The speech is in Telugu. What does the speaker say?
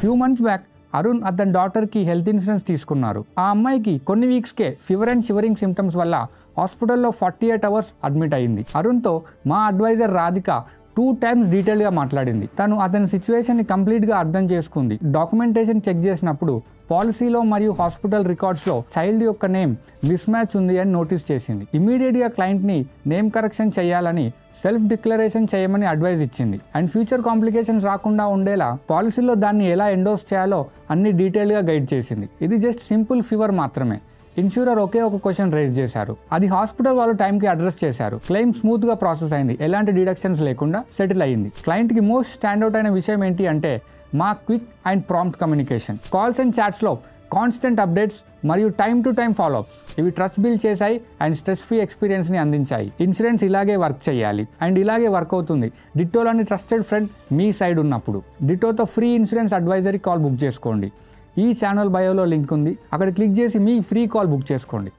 ఫ్యూ మంత్స్ బ్యాక్ అరుణ్ అతని డాటర్కి హెల్త్ ఇన్సూరెన్స్ తీసుకున్నారు. ఆ అమ్మాయికి కొన్ని వీక్స్కే ఫీవర్ అండ్ షివరింగ్ సిమ్టమ్స్ వల్ల హాస్పిటల్లో 48 అవర్స్ అడ్మిట్ అయింది. అరుణ్తో మా అడ్వైజర్ రాధిక 2 times డీటెయిల్గా మాట్లాడింది. తను అతని సిచ్యువేషన్ని కంప్లీట్గా అర్థం చేసుకుంది. డాక్యుమెంటేషన్ చెక్ చేసినప్పుడు పాలసీలో మరియు హాస్పిటల్ రికార్డ్స్లో చైల్డ్ యొక్క నేమ్ మిస్ మ్యాచ్ ఉంది అని నోటీస్ చేసింది. ఇమీడియట్గా క్లయింట్ని నేమ్ కరెక్షన్ చేయాలని సెల్ఫ్ డిక్లరేషన్ చేయమని అడ్వైజ్ ఇచ్చింది. అండ్ ఫ్యూచర్ కాంప్లికేషన్స్ రాకుండా ఉండేలా పాలసీలో దాన్ని ఎలా ఎండోస్ చేయాలో అన్ని డీటెయిల్గా గైడ్ చేసింది. ఇది జస్ట్ సింపుల్ ఫీవర్ మాత్రమే. ఇన్సూరర్ ఒకే ఒక క్వశ్చన్ రైజ్ చేశారు. అది హాస్పిటల్ వాళ్ళు టైంకి అడ్రస్ చేశారు. క్లెయిమ్ స్మూత్గా ప్రాసెస్ అయింది. ఎలాంటి డిడక్షన్స్ లేకుండా సెటిల్ అయ్యింది. క్లయింట్కి మోస్ట్ స్టాండ్అవుట్ అయిన విషయం ఏంటి అంటే మా quick and prompt communication. Calls and చాట్స్లో కాన్స్టెంట్ అప్డేట్స్ మరియు టైమ్ టు టైమ్ ఫాలోఅప్స్ ఇవి ట్రస్ట్ బిల్డ్ చేశాయి అండ్ స్ట్రెస్ ఫ్రీ ఎక్స్పీరియన్స్ని అందించాయి. ఇన్సూరెన్స్ ఇలాగే వర్క్ చేయాలి అండ్ ఇలాగే వర్క్ అవుతుంది. డిట్టోలోని ట్రస్టెడ్ ఫ్రెండ్ మీ సైడ్ ఉన్నప్పుడు డిట్టోతో free insurance advisory call book చేసుకోండి. ఈ ఛానల్ బయోలో లింక్ ఉంది, అక్కడ క్లిక్ చేసి మీ ఫ్రీ కాల్ బుక్ చేసుకోండి.